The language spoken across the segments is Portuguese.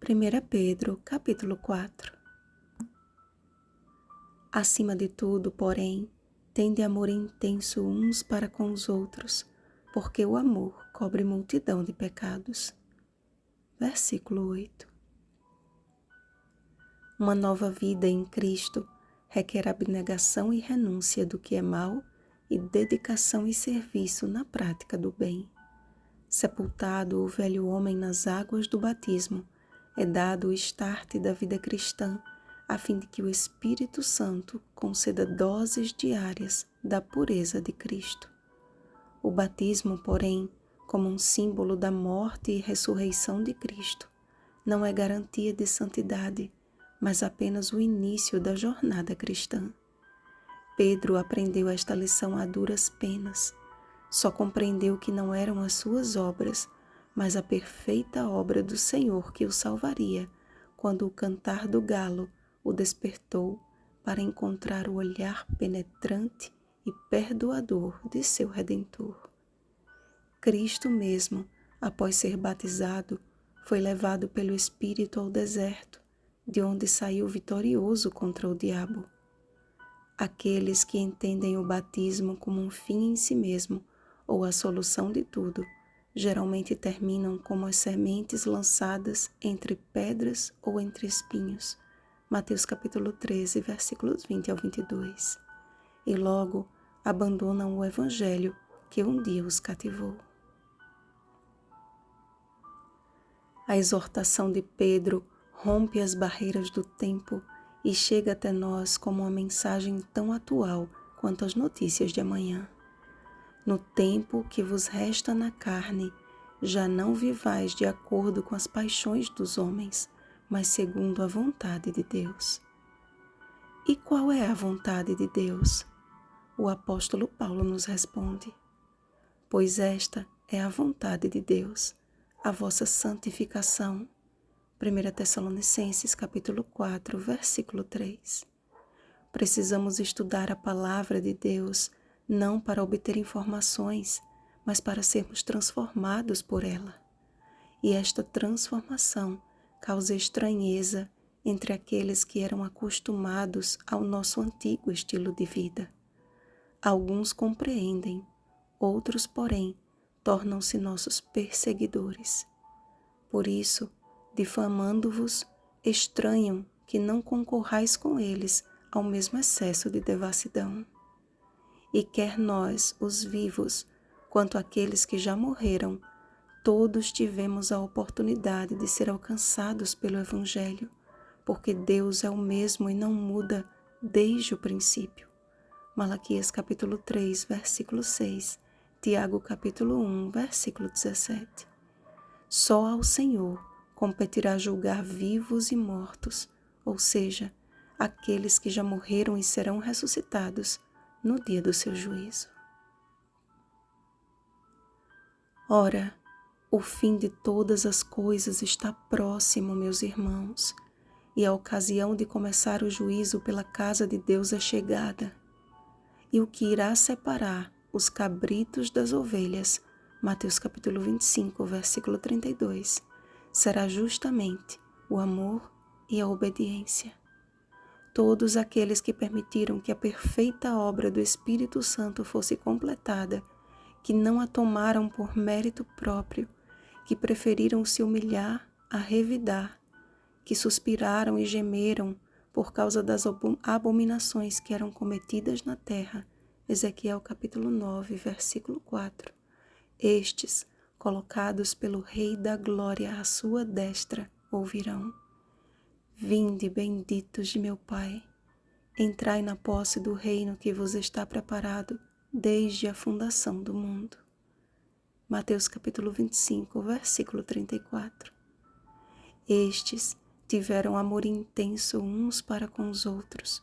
1 Pedro, capítulo 4. Acima de tudo, porém, tende amor intenso uns para com os outros, porque o amor cobre multidão de pecados. Versículo 8. Uma nova vida em Cristo requer abnegação e renúncia do que é mal e dedicação e serviço na prática do bem. Sepultado o velho homem nas águas do batismo, é dado o start da vida cristã, a fim de que o Espírito Santo conceda doses diárias da pureza de Cristo. O batismo, porém, como um símbolo da morte e ressurreição de Cristo, não é garantia de santidade, mas apenas o início da jornada cristã. Pedro aprendeu esta lição a duras penas. Só compreendeu que não eram as suas obras, mas a perfeita obra do Senhor que o salvaria, quando o cantar do galo o despertou para encontrar o olhar penetrante e perdoador de seu Redentor. Cristo mesmo, após ser batizado, foi levado pelo Espírito ao deserto, de onde saiu vitorioso contra o diabo. Aqueles que entendem o batismo como um fim em si mesmo, ou a solução de tudo, geralmente terminam como as sementes lançadas entre pedras ou entre espinhos. Mateus capítulo 13, versículos 20 ao 22. E logo abandonam o Evangelho que um dia os cativou. A exortação de Pedro rompe as barreiras do tempo e chega até nós como uma mensagem tão atual quanto as notícias de amanhã. No tempo que vos resta na carne, já não vivais de acordo com as paixões dos homens, mas segundo a vontade de Deus. E qual é a vontade de Deus? O apóstolo Paulo nos responde: pois esta é a vontade de Deus, a vossa santificação. 1 Tessalonicenses capítulo 4, versículo 3. Precisamos estudar a palavra de Deus, não para obter informações, mas para sermos transformados por ela. E esta transformação causa estranheza entre aqueles que eram acostumados ao nosso antigo estilo de vida. Alguns compreendem, outros, porém, tornam-se nossos perseguidores. Por isso, difamando-vos, estranham que não concorrais com eles ao mesmo excesso de devassidão. E quer nós, os vivos, quanto aqueles que já morreram, todos tivemos a oportunidade de ser alcançados pelo Evangelho, porque Deus é o mesmo e não muda desde o princípio. Malaquias capítulo 3, versículo 6, Tiago capítulo 1, versículo 17. Só ao Senhor competirá julgar vivos e mortos, ou seja, aqueles que já morreram e serão ressuscitados no dia do seu juízo. Ora, o fim de todas as coisas está próximo, meus irmãos, e a ocasião de começar o juízo pela casa de Deus é chegada. E o que irá separar os cabritos das ovelhas, Mateus capítulo 25, versículo 32, será justamente o amor e a obediência. Todos aqueles que permitiram que a perfeita obra do Espírito Santo fosse completada, que não a tomaram por mérito próprio, que preferiram se humilhar a revidar, que suspiraram e gemeram por causa das abominações que eram cometidas na terra, Ezequiel capítulo 9, versículo 4. Estes, colocados pelo Rei da Glória à sua destra, ouvirão: vinde, benditos de meu Pai, entrai na posse do reino que vos está preparado desde a fundação do mundo. Mateus capítulo 25, versículo 34. Estes tiveram amor intenso uns para com os outros,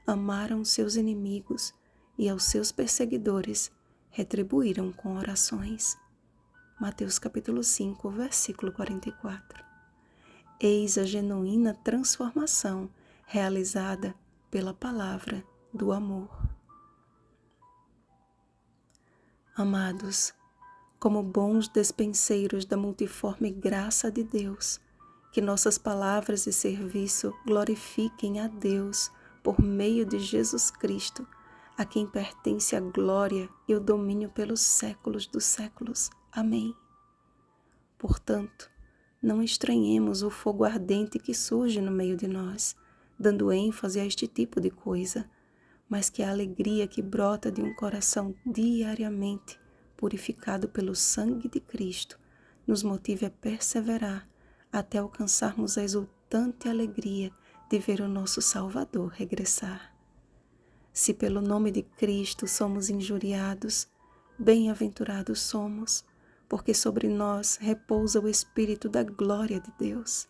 amaram seus inimigos e aos seus perseguidores retribuíram com orações. Mateus capítulo 5, versículo 44. Eis a genuína transformação realizada pela palavra do amor. Amados, como bons despenseiros da multiforme graça de Deus, Que nossas palavras de serviço glorifiquem a Deus por meio de Jesus Cristo, a quem pertence a glória e o domínio pelos séculos dos séculos. Amém. Portanto, não estranhemos o fogo ardente que surge no meio de nós, dando ênfase a este tipo de coisa, mas que a alegria que brota de um coração diariamente purificado pelo sangue de Cristo nos motive a perseverar até alcançarmos a exultante alegria de ver o nosso Salvador regressar. Se pelo nome de Cristo somos injuriados, bem-aventurados somos, porque sobre nós repousa o Espírito da glória de Deus.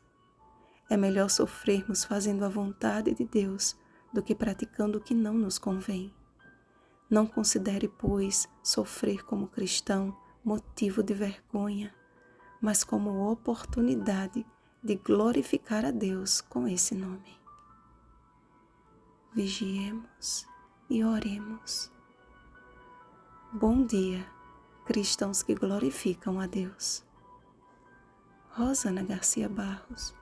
É melhor sofrermos fazendo a vontade de Deus do que praticando o que não nos convém. Não considere, pois, sofrer como cristão motivo de vergonha, mas como oportunidade de glorificar a Deus com esse nome. Vigiemos e oremos. Bom dia, cristãos que glorificam a Deus. Rosana Garcia Barros.